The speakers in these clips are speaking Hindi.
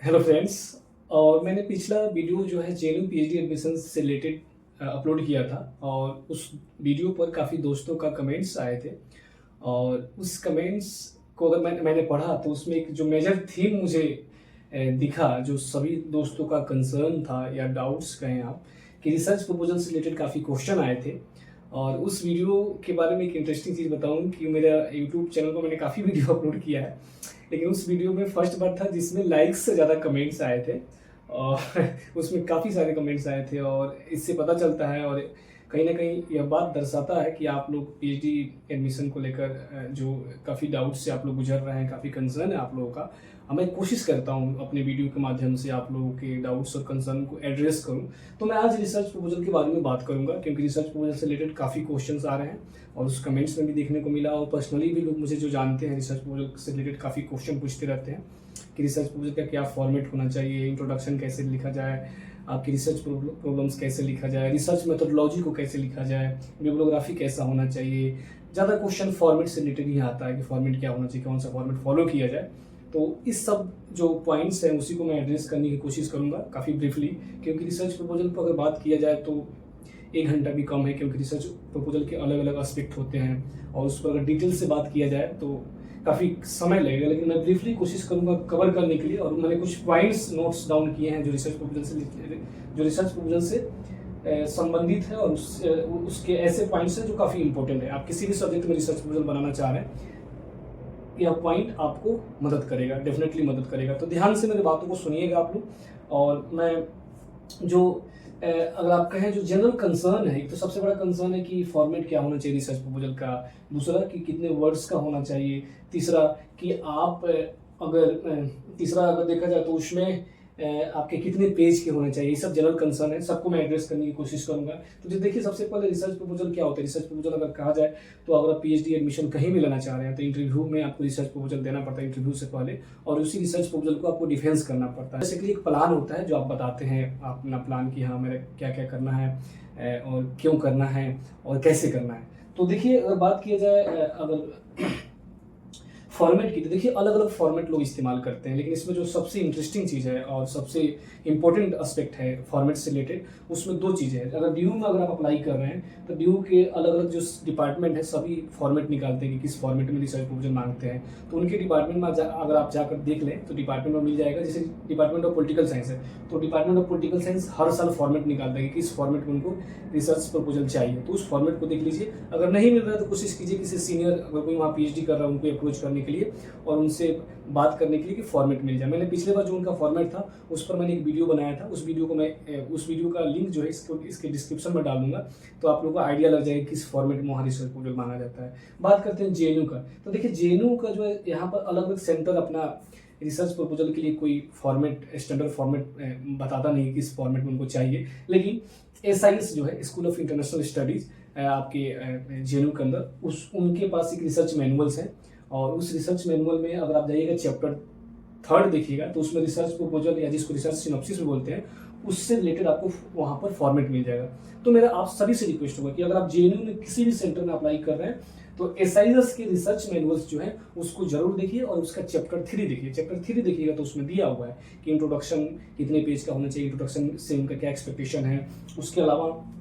Hello friends. और मैंने पिछला वीडियो जो है जेएनयू पीएचडी एडमिशन से रिलेटेड अपलोड किया था और उस वीडियो पर काफ़ी दोस्तों का कमेंट्स आए थे। और उस कमेंट्स को अगर मैंने पढ़ा तो उसमें एक जो मेजर थीम मुझे दिखा, जो सभी दोस्तों का कंसर्न था या डाउट्स कहें आप, कि रिसर्च प्रपोजल से रिलेटेड काफ़ी क्वेश्चन आए थे। और उस वीडियो के बारे में एक इंटरेस्टिंग चीज़ बताऊं कि मेरा यूट्यूब चैनल पर मैंने काफ़ी वीडियो अपलोड किया है, लेकिन उस वीडियो में फर्स्ट बार था जिसमें लाइक्स से ज़्यादा कमेंट्स आए थे। और उसमें काफ़ी सारे कमेंट्स आए थे और इससे पता चलता है और कहीं ना कहीं यह बात दर्शाता है कि आप लोग पीएचडी एडमिशन को लेकर जो काफ़ी डाउट से आप लोग गुजर रहे हैं, काफ़ी कंसर्न है आप लोगों का। मैं कोशिश करता हूँ अपने वीडियो के माध्यम से आप लोगों के डाउट्स और कंसर्न को एड्रेस करूँ। तो मैं आज रिसर्च प्रपोजल के बारे में बात करूँगा, क्योंकि रिसर्च प्रपोजल से रिलेटेड काफ़ी क्वेश्चंस आ रहे हैं और उस कमेंट्स में भी देखने को मिला। और पर्सनली भी लोग मुझे जो जानते हैं रिसर्च प्रपोजल से रिलेटेड काफ़ी क्वेश्चन पूछते रहते हैं कि रिसर्च प्रपोजल का क्या फॉर्मेट होना चाहिए, इंट्रोडक्शन कैसे लिखा जाए, आपकी रिसर्च प्रॉब्लम्स कैसे लिखा जाए, रिसर्च मेथोडोलॉजी को कैसे लिखा जाए, बिब्लियोग्राफी कैसा होना चाहिए। ज़्यादा क्वेश्चन फॉर्मेट से रिलेटेड ही आता है कि फॉर्मेट क्या होना चाहिए, कौन सा फॉर्मेट फॉलो किया जाए। तो इस सब जो पॉइंट्स हैं उसी को मैं एड्रेस करने की कोशिश करूँगा काफ़ी ब्रीफली, क्योंकि रिसर्च प्रपोजल पर अगर बात किया जाए तो 1 घंटा भी कम है, क्योंकि रिसर्च प्रपोजल के अलग अलग एस्पेक्ट होते हैं और उस पर अगर डिटेल से बात किया जाए तो काफ़ी समय लगेगा। लेकिन मैं ब्रीफली कोशिश करूंगा कवर करने के लिए, और मैंने कुछ पॉइंट्स नोट्स डाउन किए हैं जो रिसर्च प्रपोजल से संबंधित है और उसके ऐसे पॉइंट्स हैं जो काफ़ी इंपॉर्टेंट है। आप किसी भी सब्जेक्ट में रिसर्च प्रपोजल बनाना चाह रहे हैं, यह पॉइंट आपको मदद करेगा, डेफिनेटली मदद करेगा। तो ध्यान से मेरी बातों को सुनिएगा आप लोग। और मैं जो अगर आप कहें जो जनरल कंसर्न है, एक तो सबसे बड़ा कंसर्न है कि फॉर्मेट क्या होना चाहिए रिसर्च प्रपोजल का, दूसरा कि कितने वर्ड्स का होना चाहिए, तीसरा कि आप तीसरा अगर देखा जाए तो उसमें आपके कितने पेज के होने चाहिए। ये सब जनरल कंसर्न है, सबको मैं एड्रेस करने की कोशिश करूंगा। तो जो देखिए, सबसे पहले रिसर्च प्रपोजल क्या होता है। रिसर्च प्रपोजल अगर कहा जाए तो अगर आप पीएचडी एडमिशन कहीं भी लेना चाह रहे हैं तो इंटरव्यू में आपको रिसर्च प्रपोजल देना पड़ता है इंटरव्यू से पहले, और उसी रिसर्च प्रपोजल को आपको डिफेंस करना पड़ता है। बेसिकली एक प्लान होता है जो आप बताते हैं, आप अपना प्लान कि हाँ मेरा क्या क्या करना है और क्यों करना है और कैसे करना है। तो देखिए, अगर बात किया जाए अगर फॉर्मेट की, तो देखिए अलग अलग फॉर्मेट लोग इस्तेमाल करते हैं, लेकिन इसमें जो सबसे इंटरेस्टिंग चीज़ है और सबसे इंपॉर्टेंट एस्पेक्ट है फॉर्मेट से रिलेटेड, उसमें दो चीज़ें हैं। अगर ड्यू में अगर आप अप्लाई कर रहे हैं तो ड्यू के अलग अलग जो डिपार्टमेंट है सभी फॉर्मेट निकालते हैं कि किस फॉर्मेट में रिसर्च प्रपोजल मांगते हैं। तो उनके डिपार्टमेंट में अगर आप जाकर देख लें तो डिपार्टमेंट में मिल जाएगा। जैसे डिपार्टमेंट ऑफ पॉलिटिकल साइंस है तो डिपार्टमेंट ऑफ पॉलिटिकल साइंस हर साल फॉर्मेट निकालता है कि किस फॉर्मेट में उनको रिसर्च प्रपोजल चाहिए, तो उस फॉर्मेट को देख लीजिए। अगर नहीं मिल रहा है तो कोशिश कीजिए किसी सीनियर, अगर कोई वहाँ पीएचडी कर रहा है, उनको अप्रोच करने के लिए और उनसे बात करने के लिए कि फॉर्मेट मिल जाए। मैंने पिछले बार जो उनका फॉर्मेट था उस पर मैंने एक वीडियो बनाया था, उस वीडियो का लिंक जो है इसके डिस्क्रिप्शन में डाल दूंगा, तो आप लोगों को आइडिया लग जाएगा किस फॉर्मेट में वहाँ रिसर्च प्रपोजल माना जाता है। बात करते हैं जेएनयू का। तो देखिए, जेएनयू का जो है यहाँ पर अलग अलग सेंटर अपना रिसर्च प्रपोजल के लिए कोई फॉर्मेट, स्टैंडर्ड फॉर्मेट बताता नहीं किस फॉर्मेट में उनको चाहिए। लेकिन एसआईएस जो है, स्कूल ऑफ इंटरनेशनल स्टडीज, आपके जेएनयू के अंदर उनके पास एक रिसर्च मैनुअल्स है। और उस रिसर्च मैनुअल में अगर आप जाइएगा चैप्टर 3 देखिएगा तो उसमें रिसर्च प्रपोजल या जिसको रिसर्च सिनॉप्सिस भी बोलते हैं, उससे रिलेटेड आपको वहाँ पर फॉर्मेट मिल जाएगा। तो मेरा आप सभी से रिक्वेस्ट होगा कि अगर आप जेएनयू में किसी भी सेंटर में अप्लाई कर रहे हैं तो एसआईएस के रिसर्च मैनुअल्स जो है उसको जरूर देखिए और उसका चैप्टर 3 देखिए। चैप्टर 3 देखिएगा तो उसमें दिया हुआ है कि इंट्रोडक्शन कितने पेज का होना चाहिए, इंट्रोडक्शन से उनका क्या एक्सपेक्टेशन है, उसके अलावा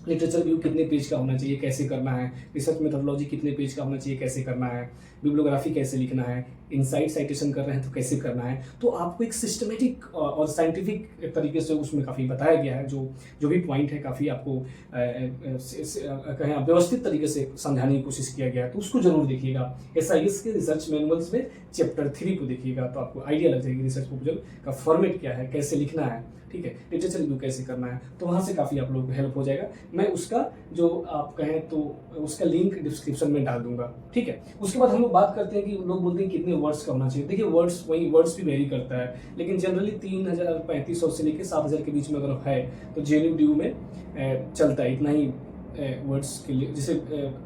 लिटरेचर व्यू कितने पेज का होना चाहिए, कैसे करना है, रिसर्च मेथोडोलॉजी कितने पेज का होना चाहिए, कैसे करना है, बिब्लियोग्राफी कैसे लिखना है, इनसाइट साइटेशन कर रहे हैं तो कैसे करना है। तो आपको एक सिस्टमेटिक और साइंटिफिक तरीके से उसमें काफ़ी बताया गया है। जो भी पॉइंट है काफ़ी आपको कहें व्यवस्थित तरीके से समझाने की कोशिश किया गया है, तो उसको जरूर देखिएगा। एसआईएस के रिसर्च मैनुअल्स में चैप्टर 3 को देखिएगा तो आपको आइडिया लग जाएगी रिसर्च प्रपोजल का फॉर्मेट क्या है, कैसे लिखना है, ठीक है, लिटरेचर रिव्यू कैसे करना है। तो वहाँ से काफ़ी आप लोगों को हेल्प हो जाएगा। मैं उसका जो आप कहें तो उसका लिंक डिस्क्रिप्शन में डाल दूंगा, ठीक है। उसके बाद हम लोग बात करते हैं कि लोग बोलते हैं कितने वर्ड्स का होना चाहिए। देखिए, वर्ड्स भी वेरी करता है, लेकिन जनरली 3,3500 से लेकर 7,000 के बीच में अगर है तो जेएनयू ड्यू में चलता है इतना ही वर्ड्स के लिए। जैसे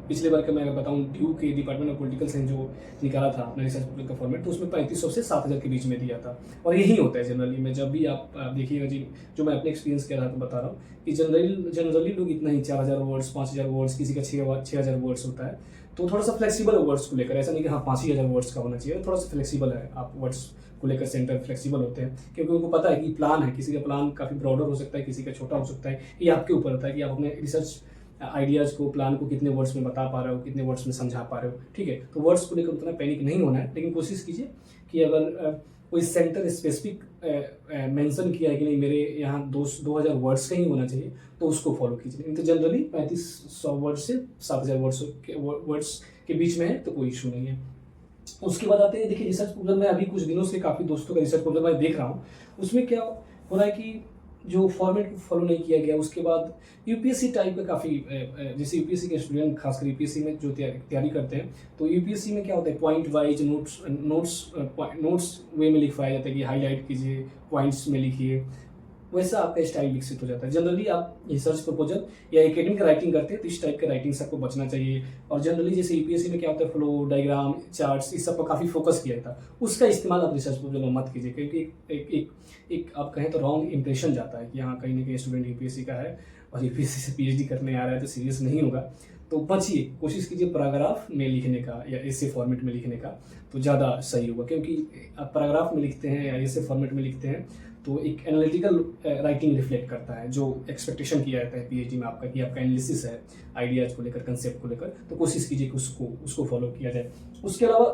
पिछले बार का मैं अगर बताऊं, ड्यू के डिपार्टमेंट ऑफ पॉलिटिकल साइंस जो निकाला था अपना रिसर्च प्रपोजल का फॉर्मेट, तो उसमें 3500 से 7,000 के बीच में दिया था। और यही होता है जनरली में, जब भी आप देखिएगा जी, जो मैं अपने एक्सपीरियंस के आधार पर बता रहा हूँ कि जनरली लोग इतना ही 4,000 वर्ड्स, 5,000 वर्ड्स, किसी का 6,000 वर्ड्स होता है। तो थोड़ा सा फ्लेक्सिबल है वर्ड्स को लेकर, ऐसा नहीं कि हाँ 5,000 वर्ड्स का होना चाहिए, थोड़ा सा फ्लेक्सिबल है, आप वर्ड्स को लेकर सेंटर फ्लेक्सिबल होते हैं, क्योंकि उनको पता है कि प्लान है, किसी का प्लान काफ़ी ब्रॉडर हो सकता है, किसी का छोटा हो सकता है। ये आपके ऊपर होता है कि आप अपने रिसर्च आइडियाज़ को, प्लान को कितने वर्ड्स में बता पा रहे हो, कितने वर्ड्स में समझा पा रहे हो, ठीक है। तो वर्ड्स को लेकर उतना पैनिक नहीं होना है, लेकिन कोशिश कीजिए कि अगर कोई सेंटर स्पेसिफिक मेंशन किया है कि नहीं मेरे यहाँ 2000 वर्ड्स का ही होना चाहिए, तो उसको फॉलो कीजिए। नहीं तो जनरली 3500 वर्ड से 7000 वर्ड्स के बीच में है तो कोई इशू नहीं है। उसके बाद आते हैं, देखिए रिसर्च प्रपोजल में अभी कुछ दिनों से काफ़ी दोस्तों का रिसर्च प्रपोजल मैं देख रहा हूँ, उसमें क्या हो रहा है कि जो फॉर्मेट को फॉलो नहीं किया गया। उसके बाद यूपीएससी टाइप का काफ़ी, जैसे यूपीएससी के स्टूडेंट खासकर यूपीएससी में जो तैयारी करते हैं, तो यूपीएससी में क्या होता है, पॉइंट वाइज नोट्स वे में लिखवाया जाता है कि हाईलाइट कीजिए, पॉइंट्स में लिखिए, वैसा आपका स्टाइल विकसित हो जाता है। जनरली आप रिसर्च प्रपोजल या एकेडमिक राइटिंग करते हैं तो इस टाइप के राइटिंग से आपको बचना चाहिए। और जनरली जैसे यूपीएससी में क्या होता है, फ्लो डायग्राम, चार्ट्स, इस सब पर काफ़ी फोकस किया जाता है, उसका इस्तेमाल आप रिसर्च प्रपोजल में मत कीजिए, क्योंकि एक आप कहें तो रॉन्ग इंप्रेशन जाता है कि हाँ कहीं ना कहीं स्टूडेंट यूपीएससी का है और यूपीएससी से पीएचडी करने आ रहा है तो सीरियस नहीं होगा। तो बचिए, कोशिश कीजिए पैराग्राफ में लिखने का या ऐसे फॉर्मेट में लिखने का, तो ज़्यादा सही होगा। क्योंकि आप पैराग्राफ में लिखते हैं या ऐसे फॉर्मेट में लिखते हैं तो एक एनालिटिकल राइटिंग रिफ्लेक्ट करता है, जो एक्सपेक्टेशन किया जाता है पीएचडी में आपका, कि आपका एनालिसिस है आइडियाज़ को लेकर, कंसेप्ट को लेकर, तो कोशिश कीजिए कि उसको फॉलो किया जाए। उसके अलावा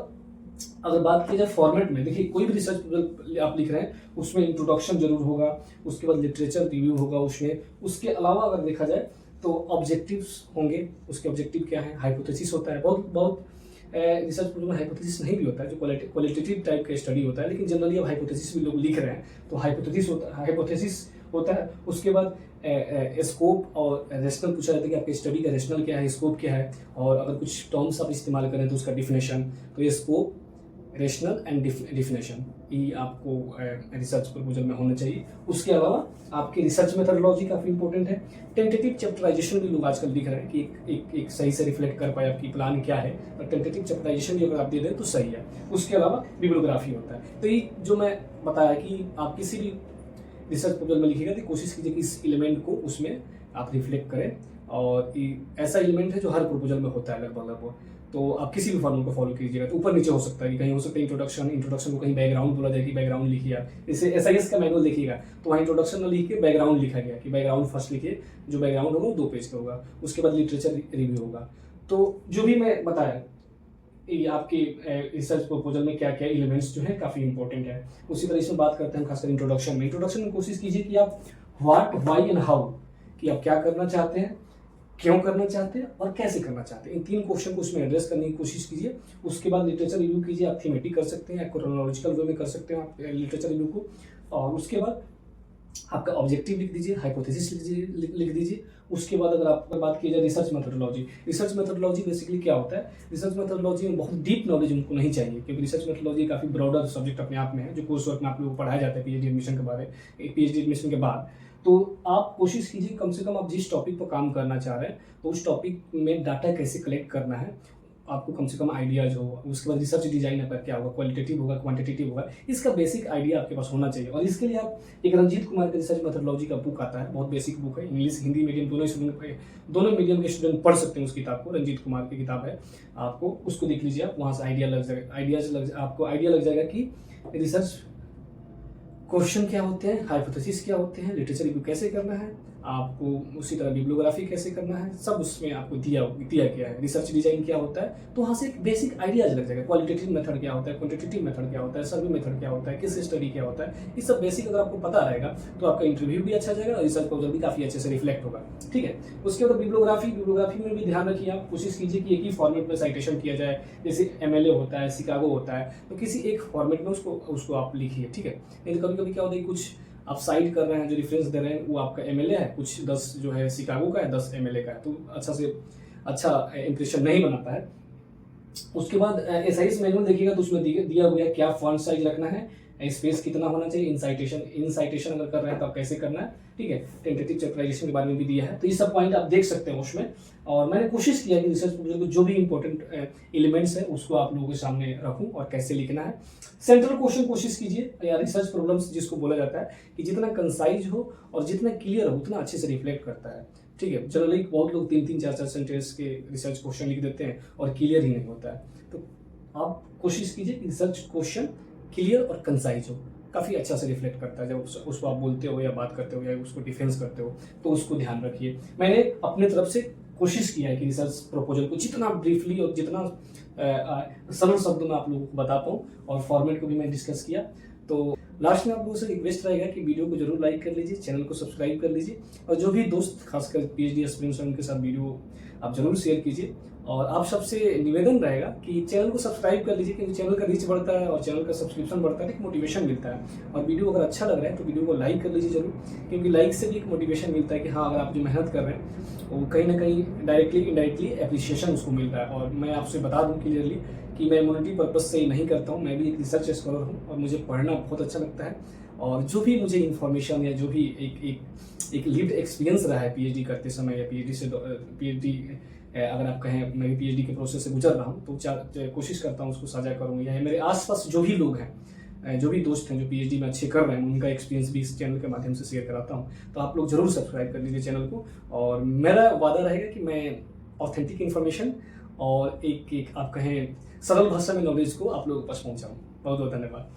अगर बात की जाए फॉर्मेट में, देखिए कोई भी रिसर्च प्रपोजल आप लिख रहे हैं उसमें इंट्रोडक्शन जरूर होगा, उसके बाद लिटरेचर रिव्यू होगा उसमें। उसके अलावा अगर देखा जाए तो ऑब्जेक्टिव्स होंगे। उसके ऑब्जेक्टिव क्या है, हाइपोथेसिस होता है। बहुत रिसर्च प्रपोजल में हाइपोथेसिस नहीं भी होता है, जो क्वालिटेटिव टाइप का स्टडी होता है, लेकिन जनरली अब हाइपोथेसिस भी लोग लिख रहे हैं तो हाइपोथेसिस होता है। उसके बाद स्कोप और रेशनल पूछा जाता है कि आपके स्टडी का रेशनल क्या है, स्कोप क्या है, और अगर कुछ टर्म्स आप इस्तेमाल करें तो उसका डिफिनेशन। तो ये स्कोप, रेशनल एंड डिफिनेशन, ये आपको रिसर्च प्रपोजल में होना चाहिए। उसके अलावा आपकी रिसर्च मेथडोलॉजी काफ़ी इंपॉर्टेंट है। टेंटेटिव चैप्टराइजेशन भी लोग आजकल लिख रहे हैं कि एक सही से रिफ्लेक्ट कर पाए आपकी प्लान क्या है, और टेंटेटिव चैप्टराइजेशन भी अगर आप दे दें तो सही है। उसके अलावा बिब्लियोग्राफी होता है। तो ये जो मैं बताया कि आप किसी भी रिसर्च प्रपोजल में लिखिएगा तो कोशिश कीजिए कि इस एलिमेंट को उसमें आप रिफ्लेक्ट करें, और ऐसा एलिमेंट है जो हर प्रपोजल में होता है लगभग। तो आप किसी भी फॉर्मूल को फॉलो कीजिएगा तो ऊपर नीचे हो सकता है कि कहीं हो सकता है इंट्रोडक्शन को कहीं बैकग्राउंड बोला जाए कि बैकग्राउंड लिखिए आप। जैसे एसआईएस का मैनुअल देखिएगा तो वहाँ इंट्रोडक्शन न लिख के बैकग्राउंड लिखा गया कि बैकग्राउंड फर्स्ट लिखिए, जो बैकग्राउंड होगा वो 2 पेज का होगा। उसके बाद लिटरेचर रिव्यू होगा। तो जो भी मैं बताया ये आपके रिसर्च प्रपोजल में क्या क्या एलिमेंट्स जो है काफ़ी इंपॉर्टेंट है। उसी तरह इसमें बात करते हैं खासकर इंट्रोडक्शन में कोशिश कीजिए कि आप व्हाट, व्हाई एंड हाउ, कि आप क्या करना चाहते हैं, क्यों करना चाहते हैं और कैसे करना चाहते हैं, इन 3 क्वेश्चन को उसमें एड्रेस करने की कोशिश कीजिए। उसके बाद लिटरेचर रिव्यू कीजिए, आप थीमेटिक कर सकते हैं या क्रोनोलॉजिकल वे में कर सकते हैं आप लिटरेचर रिव्यू को। और उसके बाद आपका ऑब्जेक्टिव लिख दीजिए, हाइपोथेसिस लिख दीजिए। उसके बाद अगर आप बात की जाए रिसर्च मेथोडोलॉजी बेसिकली क्या होता है, रिसर्च मेथोडोलॉजी में बहुत डीप नॉलेज उनको नहीं चाहिए, क्योंकि रिसर्च मेथोडोलॉजी काफ़ी ब्रॉडर सब्जेक्ट अपने आप में है, जो कोर्स वर्क में आप लोगों को पढ़ाया जाता है पीएचडी एडमिशन के बाद। तो आप कोशिश कीजिए कम से कम आप जिस टॉपिक पर काम करना चाह रहे हैं तो उस टॉपिक में डाटा कैसे कलेक्ट करना है आपको कम से कम आइडियाज हो। उसके बाद रिसर्च डिजाइन आपका क्या होगा, क्वालिटेटिव होगा, क्वांटिटेटिव होगा, इसका बेसिक आइडिया आपके पास होना चाहिए। और इसके लिए आप एक रंजीत कुमार का रिसर्च मेथोडोलॉजी का बुक आता है, बहुत बेसिक बुक है, इंग्लिश हिंदी मीडियम दोनों मीडियम के स्टूडेंट पढ़ सकते हैं उस किताब को। रंजीत कुमार की किताब है, आपको उसको देख लीजिए आप, वहाँ से आपको आइडिया लग जाएगा कि रिसर्च क्वेश्चन क्या होते हैं, हाइपोथेसिस क्या होते हैं, लिटरेचर रिव्यू कैसे करना है, आपको उसी तरह बिब्लियोग्राफी कैसे करना है, सब उसमें आपको दिया गया है। रिसर्च डिजाइन क्या होता है, तो वहाँ से एक बेसिक आइडियाज लग जाएगा। क्वालिटेटिव मेथड क्या होता है, क्वांटिटेटिव मेथड क्या होता है, सर्वे मेथड क्या होता है, किस स्टडी क्या होता है, ये सब बेसिक अगर आपको पता रहेगा तो आपका इंटरव्यू भी अच्छा जाएगा और रिसर्च प्रपोजल भी काफ़ी अच्छे से रिफ्लेक्ट होगा। ठीक है। उसके बाद बिब्लियोग्राफी में भी ध्यान रखिए, आप कोशिश कीजिए कि एक ही फॉर्मेट में साइटेशन किया जाए। जैसे MLA होता है, शिकागो होता है, तो किसी एक फॉर्मेट में उसको आप लिखिए। ठीक है। नहीं तो कभी कभी क्या होता है, कुछ आप साइड कर रहे हैं, जो रेफरेंस दे रहे हैं वो आपका MLA है, कुछ 10 जो है शिकागो का है, 10 MLA का है, तो अच्छा इंप्रेशन नहीं बनाता है। उसके बाद एसआईएस मैनुअल देखिएगा तो उसमें दिया हुआ है क्या फॉन्ट साइज रखना है, स्पेस कितना होना चाहिए, इनसाइटेशन अगर कर रहे हैं तो आप कैसे करना है। ठीक है। टेंटेटिव चैप्टराइजेशन के बारे में भी दिया है, तो ये सब पॉइंट आप देख सकते हैं उसमें। और मैंने कोशिश किया कि रिसर्च प्रपोजल को जो भी इंपॉर्टेंट एलिमेंट्स है उसको आप लोगों के सामने रखूं और कैसे लिखना है। सेंट्रल क्वेश्चन कोशिश कीजिए, या रिसर्च प्रॉब्लम्स जिसको बोला जाता है, कि जितना कंसाइज हो और जितना क्लियर हो उतना अच्छे से रिफ्लेक्ट करता है। ठीक है। जनरली बहुत लोग 3-3, 4-4 सेंटेंस के रिसर्च क्वेश्चन लिख देते हैं और क्लियर ही नहीं होता है। तो आप कोशिश कीजिए कि रिसर्च क्वेश्चन क्लियर और कंसाइज हो, काफ़ी अच्छा से रिफ्लेक्ट करता है। जब उसको आप बोलते हो या बात करते हो या उसको डिफेंस करते हो तो उसको ध्यान रखिए। मैंने अपने तरफ से कोशिश किया है कि रिसर्च प्रपोजल को जितना ब्रीफली और जितना सरल शब्दों में आप लोगों को बता पाऊँ, और फॉर्मेट को भी मैं डिस्कस किया। तो लास्ट में आप लोगों से रिक्वेस्ट रहेगा कि वीडियो को जरूर लाइक कर लीजिए, चैनल को सब्सक्राइब कर लीजिए, और जो भी दोस्त खासकर पीएचडी एस्पिरेंट्स हैं उनके साथ वीडियो आप जरूर शेयर कीजिए। और आप सबसे निवेदन रहेगा कि चैनल को सब्सक्राइब कर लीजिए, क्योंकि चैनल का रीच बढ़ता है और चैनल का सब्सक्रिप्शन बढ़ता है, एक मोटिवेशन मिलता है। और वीडियो अगर अच्छा लग रहा है तो वीडियो को लाइक कर लीजिए जरूर, क्योंकि लाइक से भी एक मोटिवेशन मिलता है कि हाँ, अगर आप जो मेहनत कर रहे हैं वो कहीं ना कहीं डायरेक्टली इनडायरेक्टली एप्रिसिएशन उसको मिल रहा है। और मैं आपसे बता दूँ क्लियरली कि मैं मॉनिटरी पर्पज से ही नहीं करता हूँ, मैं भी एक रिसर्च स्कॉलर हूँ और मुझे पढ़ना बहुत अच्छा लगता है। और जो भी मुझे इन्फॉर्मेशन या जो भी एक लिव्ड एक्सपीरियंस रहा है पीएचडी करते समय या पीएचडी अगर आप कहें मैं भी पीएचडी के प्रोसेस से गुजर रहा हूँ, तो कोशिश करता हूँ उसको साझा करूँ, या मेरे आसपास जो भी लोग हैं, जो भी दोस्त हैं जो पीएचडी में अच्छे कर रहे हैं, उनका एक्सपीरियंस भी इस चैनल के माध्यम से शेयर कराता हूँ। तो आप लोग जरूर सब्सक्राइब कर लीजिए चैनल को, और मेरा वादा रहेगा कि मैं ऑथेंटिक इन्फॉर्मेशन और एक आप कहें सरल भाषा में नॉलेज को आप लोगों के पास पहुँचाऊँ। बहुत बहुत धन्यवाद।